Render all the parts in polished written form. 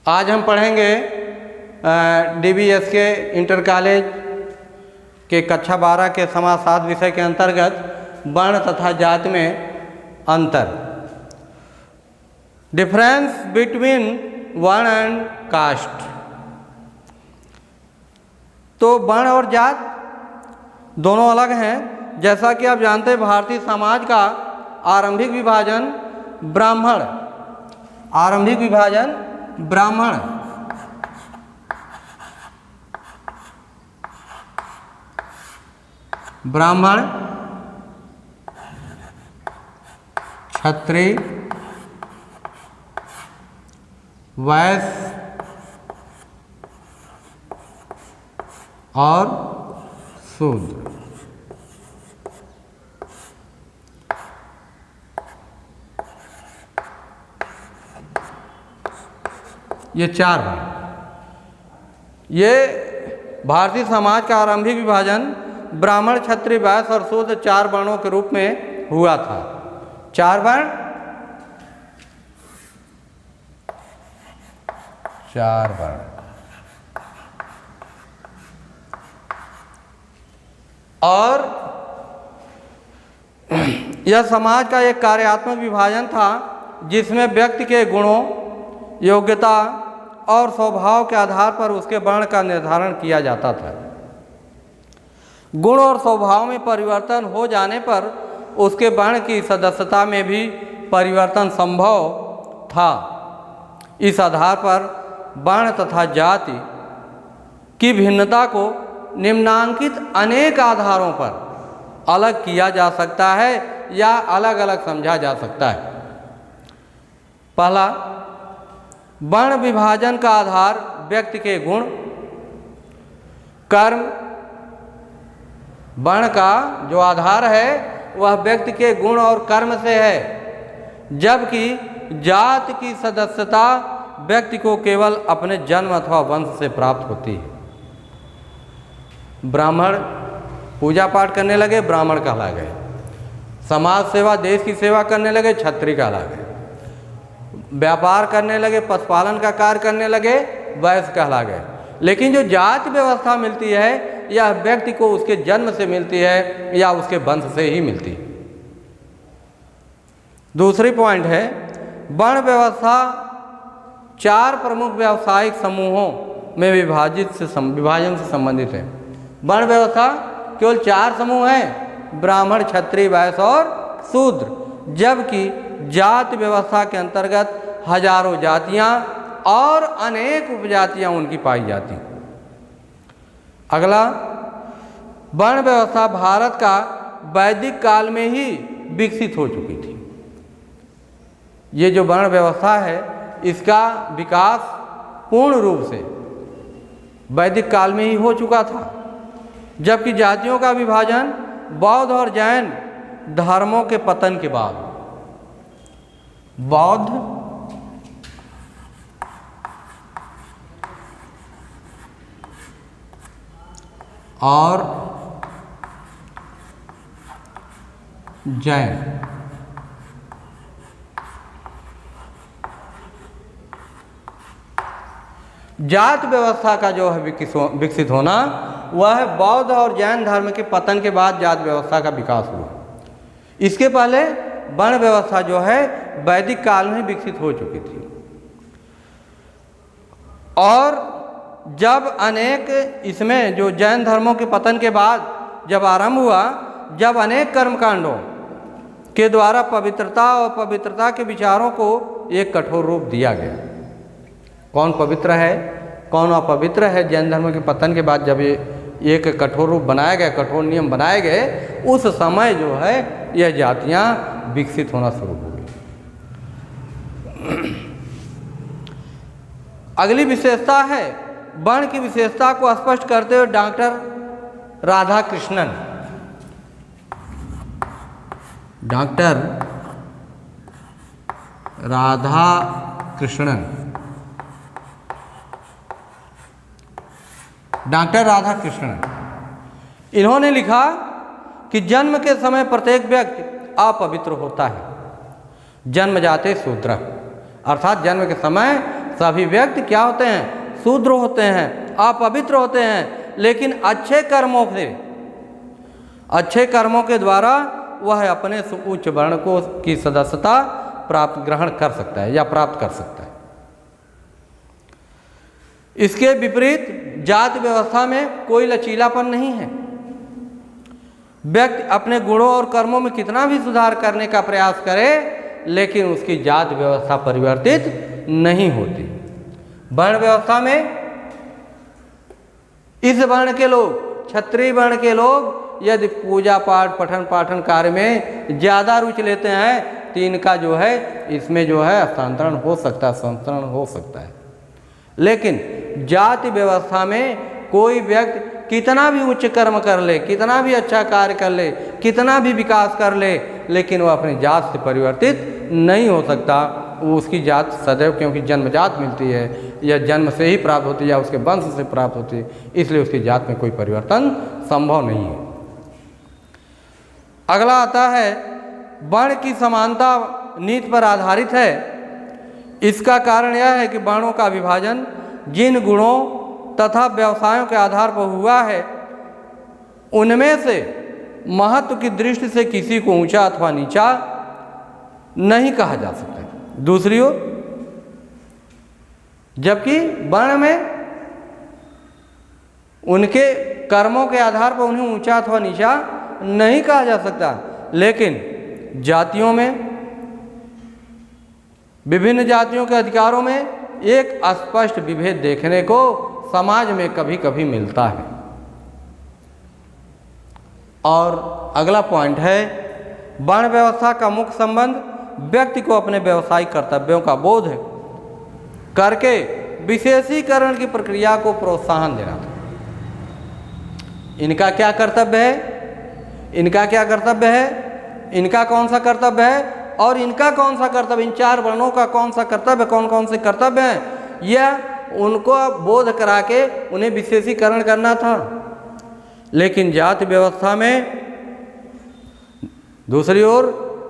आज हम पढ़ेंगे DBS के इंटर कॉलेज के कक्षा 12 के समाजशास्त्र विषय के अंतर्गत वर्ण तथा जाति में अंतर, डिफरेंस बिटवीन वर्ण एंड कास्ट। तो वर्ण और जात दोनों अलग हैं। जैसा कि आप जानते हैं, भारतीय समाज का आरंभिक विभाजन ब्राह्मण, क्षत्रिय, वैश्य और शूद्र। ये चार हैं। ये भारतीय समाज का आरंभिक विभाजन ब्राह्मण, क्षत्रिय, वैश्य और शूद्र चार वर्णों के रूप में हुआ था। चार वर्ण, और यह समाज का एक कार्यात्मक विभाजन था जिसमें व्यक्ति के गुणों, योग्यता और स्वभाव के आधार पर उसके वर्ण का निर्धारण किया जाता था। गुण और स्वभाव में परिवर्तन हो जाने पर उसके वर्ण की सदस्यता में भी परिवर्तन संभव था। इस आधार पर वर्ण तथा जाति की भिन्नता को निम्नांकित अनेक आधारों पर अलग किया जा सकता है या अलग अलग समझा जा सकता है। पहला, वर्ण विभाजन का आधार व्यक्ति के गुण, कर्म। वर्ण का जो आधार है वह व्यक्ति के गुण और कर्म से है, जबकि जाति की सदस्यता व्यक्ति को केवल अपने जन्म अथवा वंश से प्राप्त होती है। ब्राह्मण पूजा पाठ करने लगे, ब्राह्मण कहला गए। समाज सेवा, देश की सेवा करने लगे, क्षत्रिय कहला गए। व्यापार करने लगे, पशुपालन का कार्य करने लगे, वैश्य कहला गए। लेकिन जो जाति व्यवस्था मिलती है यह व्यक्ति को उसके जन्म से मिलती है या उसके वंश से ही मिलती है। दूसरी पॉइंट है, वर्ण व्यवस्था चार प्रमुख व्यावसायिक समूहों में विभाजन से संबंधित है। वर्ण व्यवस्था केवल चार समूह हैं, ब्राह्मण, क्षत्रिय, वैश्य और शूद्र, जबकि जाति व्यवस्था के अंतर्गत हजारों जातियां और अनेक उपजातियां उनकी पाई जाती। अगला, वर्ण व्यवस्था भारत का वैदिक काल में ही विकसित हो चुकी थी। ये जो वर्ण व्यवस्था है इसका विकास पूर्ण रूप से वैदिक काल में ही हो चुका था, जबकि जातियों का विभाजन बौद्ध और जैन धर्मों के पतन के बाद, बौद्ध और जैन जात व्यवस्था का जो है विकसित होना, वह बौद्ध और जैन धर्म के पतन के बाद जात व्यवस्था का विकास हुआ। इसके पहले वर्ण व्यवस्था जो है वैदिक काल में विकसित हो चुकी थी। और जब अनेक, इसमें जो जैन धर्मों के पतन के बाद जब आरंभ हुआ, जब अनेक कर्मकांडों के द्वारा पवित्रता और पवित्रता के विचारों को एक कठोर रूप दिया गया। कौन पवित्र है, कौन अपवित्र है, जैन धर्म के पतन के बाद जब ये एक कठोर रूप बनाया गया, कठोर नियम बनाए गए, उस समय जो है यह जातियां विकसित होना शुरू हो गई। अगली विशेषता है, वर्ण की विशेषता को स्पष्ट करते हुए डॉक्टर राधाकृष्णन इन्होंने लिखा कि जन्म के समय प्रत्येक व्यक्ति अपवित्र होता है, जन्म जाते शूद्र, अर्थात जन्म के समय सभी व्यक्ति क्या होते हैं? शूद्र होते हैं, अपवित्र होते हैं, लेकिन अच्छे कर्मों के द्वारा वह अपने उच्च वर्ण को की सदस्यता ग्रहण कर सकता है या प्राप्त कर सकता है। इसके विपरीत जाति व्यवस्था में कोई लचीलापन नहीं है। व्यक्ति अपने गुणों और कर्मों में कितना भी सुधार करने का प्रयास करे, लेकिन उसकी जाति व्यवस्था परिवर्तित नहीं होती। वर्ण व्यवस्था में इस वर्ण के लोग, क्षत्रिय वर्ण के लोग यदि पूजा पाठ पठन पाठन कार्य में ज़्यादा रुचि लेते हैं तो इनका जो है इसमें जो है हस्तांतरण हो सकता है, संतरण हो सकता है। लेकिन जाति व्यवस्था में कोई व्यक्ति कितना भी उच्च कर्म कर ले, कितना भी अच्छा कार्य कर ले, कितना भी विकास कर ले, लेकिन वह अपनी जात से परिवर्तित नहीं हो सकता। वो उसकी जात सदैव, क्योंकि जन्मजात मिलती है या जन्म से ही प्राप्त होती है या उसके वंश से प्राप्त होती है, इसलिए उसकी जात में कोई परिवर्तन संभव नहीं है। अगला आता है वर्ण की समानता नीति पर आधारित है। इसका कारण यह है कि वर्णों का विभाजन जिन गुणों तथा व्यवसायों के आधार पर हुआ है, उनमें से महत्व की दृष्टि से किसी को ऊंचा अथवा नीचा नहीं कहा जा सकता। दूसरी ओर जबकि वर्ण में उनके कर्मों के आधार पर उन्हें ऊंचा अथवा नीचा नहीं कहा जा सकता, लेकिन जातियों में, विभिन्न जातियों के अधिकारों में एक स्पष्ट विभेद देखने को समाज में कभी कभी मिलता है। और अगला पॉइंट है वर्ण व्यवस्था का मुख्य संबंध व्यक्ति को अपने व्यवसायिक कर्तव्यों का बोध करके विशेषीकरण की प्रक्रिया को प्रोत्साहन देना था। इनका क्या कर्तव्य है, इनका क्या कर्तव्य है, इनका कौन सा कर्तव्य है और इनका कौन सा कर्तव्य, इन चार वर्णों का कौन सा कर्तव्य, कौन कौन से कर्तव्य हैं, यह उनको बोध करा के उन्हें विशेषीकरण करना था। लेकिन जाति व्यवस्था में दूसरी ओर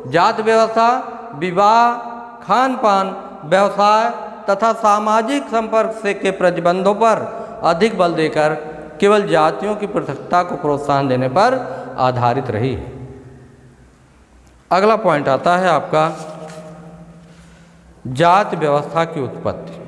जाति व्यवस्था विवाह, खान पान, व्यवसाय तथा सामाजिक संपर्क से के प्रतिबंधों पर अधिक बल देकर केवल जातियों की पृथकता को प्रोत्साहन देने पर आधारित रही है। अगला पॉइंट आता है आपका जाति व्यवस्था की उत्पत्ति।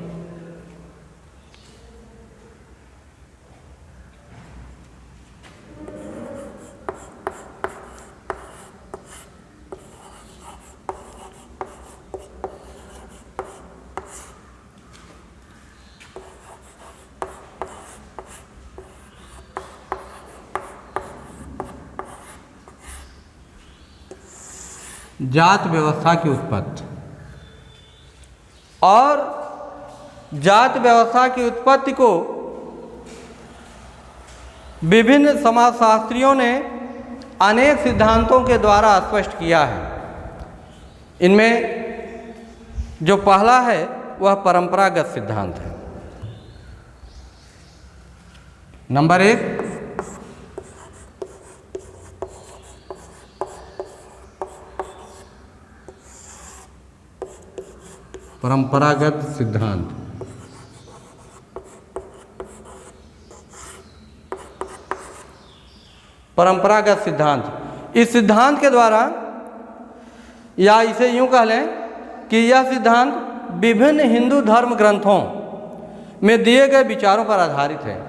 जाति व्यवस्था की उत्पत्ति और जाति व्यवस्था की उत्पत्ति को विभिन्न समाजशास्त्रियों ने अनेक सिद्धांतों के द्वारा स्पष्ट किया है। इनमें जो पहला है वह परंपरागत सिद्धांत है। नंबर 1, परंपरागत सिद्धांत। परंपरागत सिद्धांत, इस सिद्धांत के द्वारा, या इसे यूं कह लें कि यह सिद्धांत विभिन्न हिंदू धर्म ग्रंथों में दिए गए विचारों पर आधारित है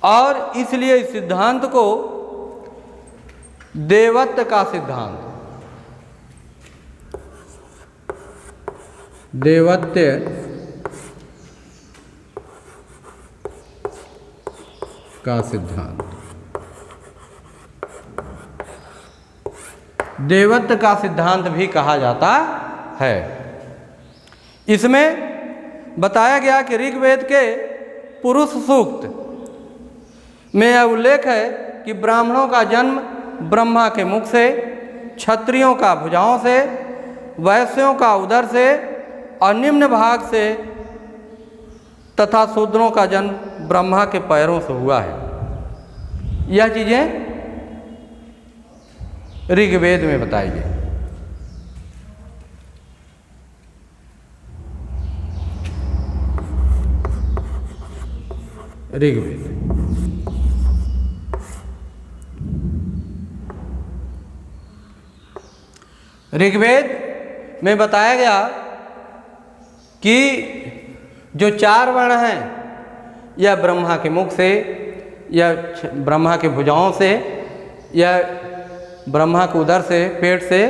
और इसलिए इस सिद्धांत को देवत्व का सिद्धांत, देवत्व का सिद्धांत, देवत्व का सिद्धांत भी कहा जाता है। इसमें बताया गया कि ऋग्वेद के पुरुष सूक्त में यह उल्लेख है कि ब्राह्मणों का जन्म ब्रह्मा के मुख से, क्षत्रियों का भुजाओं से, वैश्यों का उदर से और निम्न भाग से तथा शूद्रों का जन्म ब्रह्मा के पैरों से हुआ है। यह चीज़ें ऋग्वेद में बताई गई। ऋग्वेद। ऋग्वेद में बताया गया कि जो 4 वर्ण हैं यह ब्रह्मा के मुख से, या ब्रह्मा के भुजाओं से, या ब्रह्मा के उदर से, पेट से,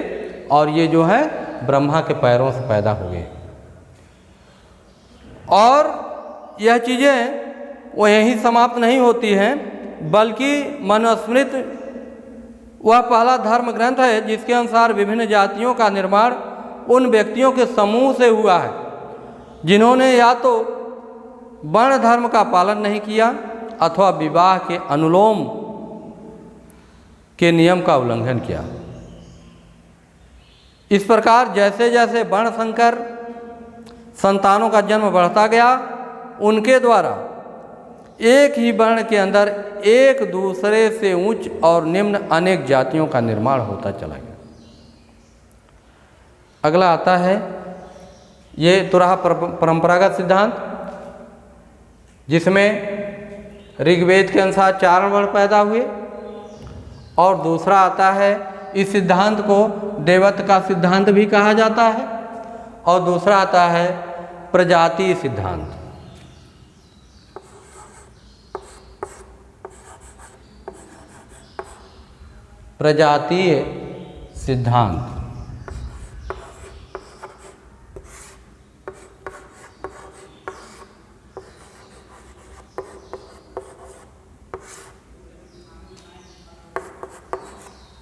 और ये जो है ब्रह्मा के पैरों से पैदा हुए। और यह चीज़ें वो यहीं समाप्त नहीं होती हैं, बल्कि मनुस्मृति वह पहला धर्म ग्रंथ है जिसके अनुसार विभिन्न जातियों का निर्माण उन व्यक्तियों के समूह से हुआ है जिन्होंने या तो वर्ण धर्म का पालन नहीं किया अथवा विवाह के अनुलोम के नियम का उल्लंघन किया। इस प्रकार जैसे जैसे वर्ण संकर संतानों का जन्म बढ़ता गया, उनके द्वारा एक ही वर्ण के अंदर एक दूसरे से उच्च और निम्न अनेक जातियों का निर्माण होता चला गया। अगला आता है, ये तो रहा परंपरागत सिद्धांत, जिसमें ऋग्वेद के अनुसार 4 वर्ण पैदा हुए। और दूसरा आता है, इस सिद्धांत को देवत्व का सिद्धांत भी कहा जाता है। और दूसरा आता है प्रजातीय सिद्धांत। प्रजातीय सिद्धांत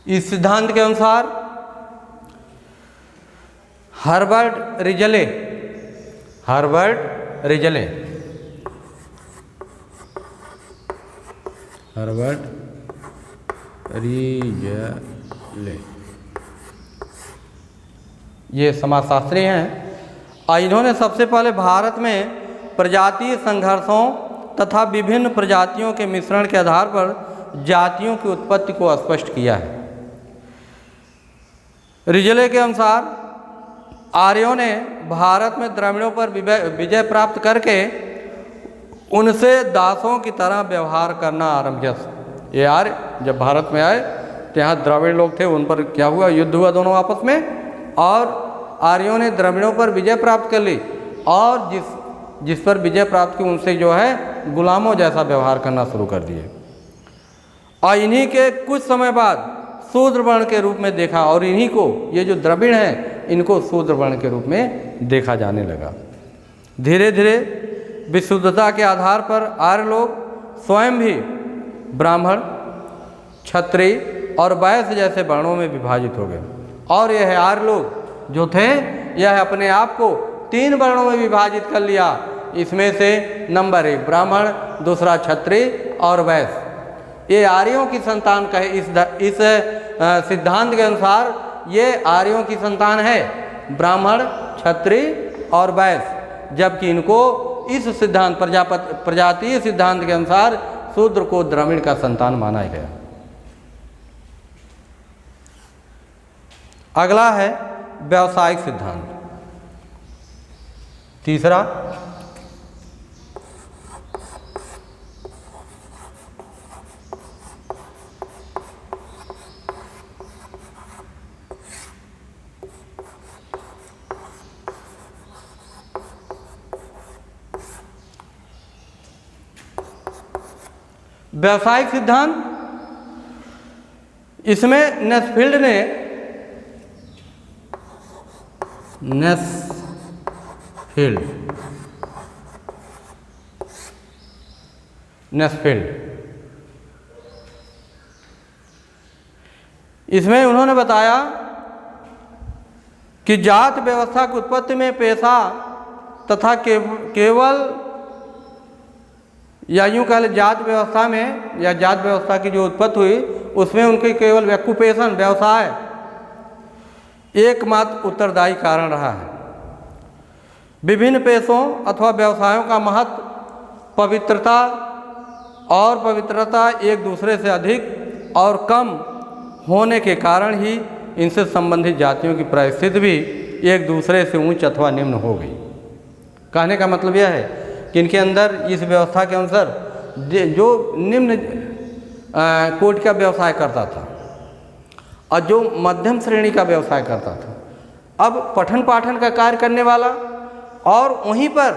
इस सिद्धांत के अनुसार हर्बर्ट रिजले ये समाजशास्त्री हैं। इन्होंने सबसे पहले भारत में प्रजातीय संघर्षों तथा विभिन्न प्रजातियों के मिश्रण के आधार पर जातियों की उत्पत्ति को स्पष्ट किया है। रिजले के अनुसार आर्यों ने भारत में द्रविड़ों पर विजय प्राप्त करके उनसे दासों की तरह व्यवहार करना आरंभ किया। ये आर्य जब भारत में आए तो यहाँ द्रविड़ लोग थे, उन पर क्या हुआ, युद्ध हुआ दोनों आपस में, और आर्यों ने द्रविड़ों पर विजय प्राप्त कर ली, और जिस पर विजय प्राप्त की उनसे जो है गुलामों जैसा व्यवहार करना शुरू कर दिए। और इन्हीं के कुछ समय बाद शूद्र वर्ण के रूप में देखा, और इन्हीं को, ये जो द्रविड़ हैं, इनको शूद्र वर्ण के रूप में देखा जाने लगा। धीरे धीरे विशुद्धता के आधार पर आर्य लोग स्वयं भी ब्राह्मण, क्षत्रिय और वैश्य जैसे वर्णों में विभाजित हो गए। और यह आर्य लोग जो थे, यह अपने आप को 3 वर्णों में विभाजित कर लिया। इसमें से नंबर 1 ब्राह्मण, दूसरा क्षत्रिय और वैश्य। ये आर्यों की संतान कहे, इस सिद्धांत के अनुसार ये आर्यों की संतान है, ब्राह्मण, क्षत्रिय और वैश्य। जबकि इनको इस सिद्धांत प्रजातीय सिद्धांत के अनुसार शूद्र को द्रविड़ का संतान माना गया। अगला है व्यावसायिक सिद्धांत। तीसरा व्यावसायिक सिद्धांत, इसमें नेस्फील्ड इसमें उन्होंने बताया कि जात व्यवस्था की उत्पत्ति में पेशा तथा केवल या यूँ कह लें जात व्यवस्था में, या जात व्यवस्था की जो उत्पत्ति हुई उसमें उनके केवल ऑक्यूपेशन, व्यवसाय एकमात्र उत्तरदायी कारण रहा है। विभिन्न पेशों अथवा व्यवसायों का महत्व, पवित्रता एक दूसरे से अधिक और कम होने के कारण ही इनसे संबंधित जातियों की परिस्थिति भी एक दूसरे से ऊंच अथवा निम्न हो गई। कहने का मतलब यह है कि इनके अंदर, इस व्यवस्था के अनुसार जो निम्न कोटि का व्यवसाय करता था और जो मध्यम श्रेणी का व्यवसाय करता था, अब पठन पाठन का कार्य करने वाला और वहीं पर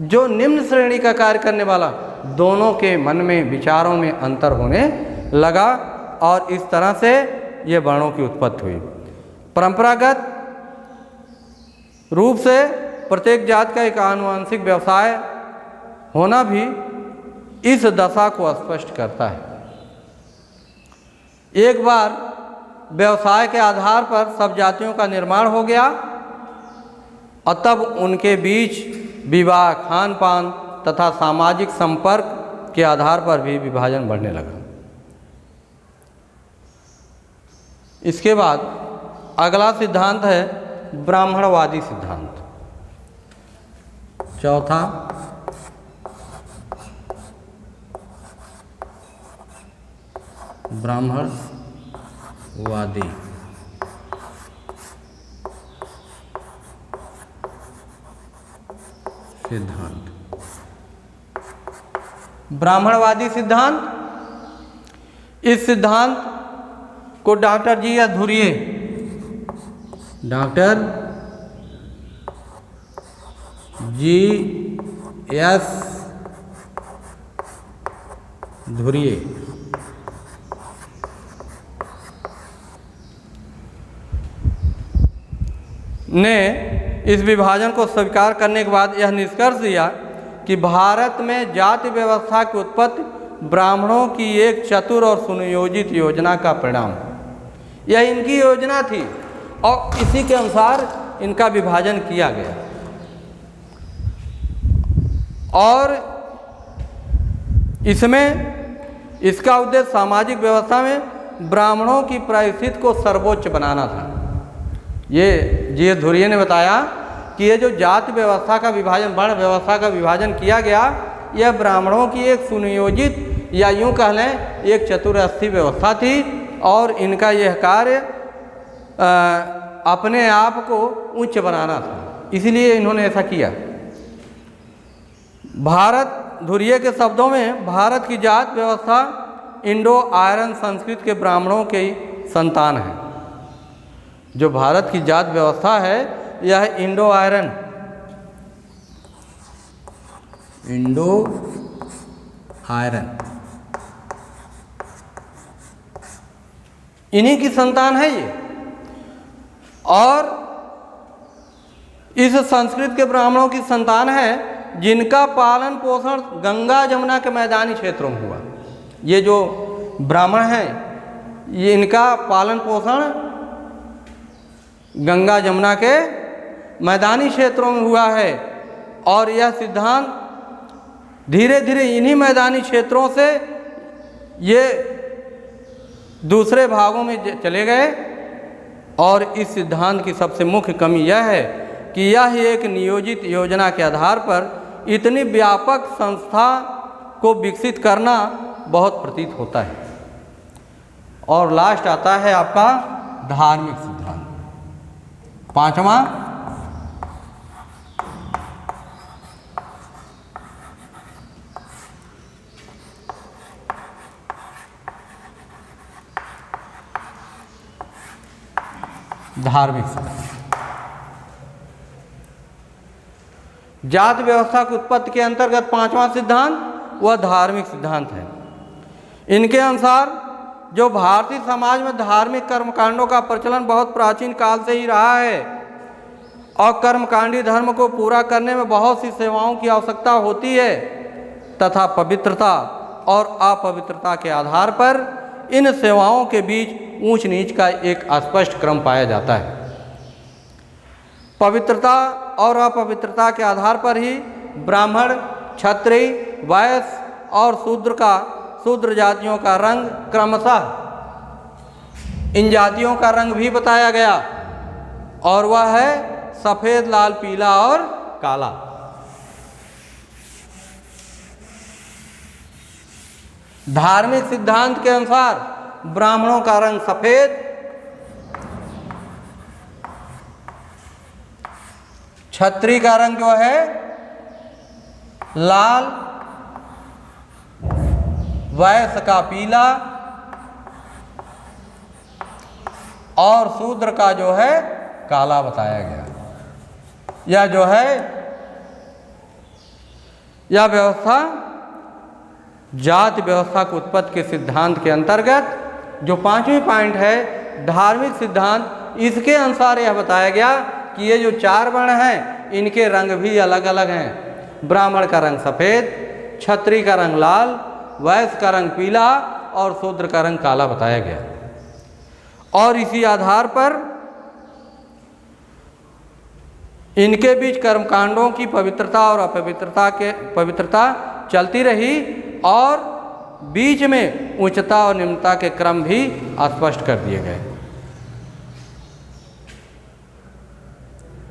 जो निम्न श्रेणी का कार्य करने वाला, दोनों के मन में विचारों में अंतर होने लगा और इस तरह से ये वर्णों की उत्पत्ति हुई। परंपरागत रूप से प्रत्येक जात का एक आनुवंशिक व्यवसाय होना भी इस दशा को स्पष्ट करता है। एक बार व्यवसाय के आधार पर सब जातियों का निर्माण हो गया और तब उनके बीच विवाह, खान पान तथा सामाजिक संपर्क के आधार पर भी विभाजन बढ़ने लगा। इसके बाद अगला सिद्धांत है ब्राह्मणवादी सिद्धांत। चौथा ब्राह्मणवादी सिद्धांत। ब्राह्मणवादी सिद्धांत, इस सिद्धांत को doctor G S Ghurye, doctor G S Ghurye ने इस विभाजन को स्वीकार करने के बाद यह निष्कर्ष दिया कि भारत में जाति व्यवस्था की उत्पत्ति ब्राह्मणों की एक चतुर और सुनियोजित योजना का परिणाम है। यह इनकी योजना थी और इसी के अनुसार इनका विभाजन किया गया और इसमें इसका उद्देश्य सामाजिक व्यवस्था में ब्राह्मणों की परिस्थिति को सर्वोच्च बनाना था। ये जी एस धुरिये ने बताया कि ये जो जाति व्यवस्था का विभाजन, वर्ण व्यवस्था का विभाजन किया गया, यह ब्राह्मणों की एक सुनियोजित या यूँ कह लें एक चतुरस्थी व्यवस्था थी और इनका यह कार्य अपने आप को उच्च बनाना था, इसलिए इन्होंने ऐसा किया। भारत, धुरिये के शब्दों में, भारत की जात व्यवस्था इंडो आयरन संस्कृति के ब्राह्मणों की संतान है। जो भारत की जात व्यवस्था है यह इंडो आयरन, इन्हीं की संतान है ये। और इस संस्कृत के ब्राह्मणों की संतान है जिनका पालन पोषण गंगा जमुना के मैदानी क्षेत्रों में हुआ। ये जो ब्राह्मण हैं ये इनका पालन पोषण गंगा जमुना के मैदानी क्षेत्रों में हुआ है और यह सिद्धांत धीरे धीरे इन्हीं मैदानी क्षेत्रों से ये दूसरे भागों में चले गए। और इस सिद्धांत की सबसे मुख्य कमी यह है कि यह एक नियोजित योजना के आधार पर इतनी व्यापक संस्था को विकसित करना बहुत प्रतीत होता है। और लास्ट आता है आपका धार्मिक सिद्धांत, पांचवा। धार्मिक सिद्धांत, जात व्यवस्था की उत्पत्ति के अंतर्गत पांचवा सिद्धांत वह धार्मिक सिद्धांत है। इनके अनुसार जो भारतीय समाज में धार्मिक कर्मकांडों का प्रचलन बहुत प्राचीन काल से ही रहा है और कर्मकांडी धर्म को पूरा करने में बहुत सी सेवाओं की आवश्यकता होती है तथा पवित्रता और अपवित्रता के आधार पर इन सेवाओं के बीच ऊंच नीच का एक स्पष्ट क्रम पाया जाता है। पवित्रता और अपवित्रता के आधार पर ही ब्राह्मण, क्षत्रिय, वैश्य और शूद्र जातियों का रंग क्रमशः इन जातियों का रंग भी बताया गया और वह है सफ़ेद, लाल, पीला और काला। धार्मिक सिद्धांत के अनुसार ब्राह्मणों का रंग सफ़ेद, क्षत्रिय का रंग जो है लाल वैश्य का पीला और शूद्र का जो है काला बताया गया। यह जो है यह व्यवस्था जाति व्यवस्था की उत्पत्ति के सिद्धांत के अंतर्गत जो 5वीं पॉइंट है धार्मिक सिद्धांत, इसके अनुसार यह बताया गया कि ये जो 4 वर्ण हैं इनके रंग भी अलग अलग हैं। ब्राह्मण का रंग सफ़ेद, क्षत्रिय का रंग लाल, वैश्य का रंग पीला और शूद्र का रंग काला बताया गया। और इसी आधार पर इनके बीच कर्मकांडों की पवित्रता और पवित्रता चलती रही और बीच में उच्चता और निम्नता के क्रम भी स्पष्ट कर दिए गए।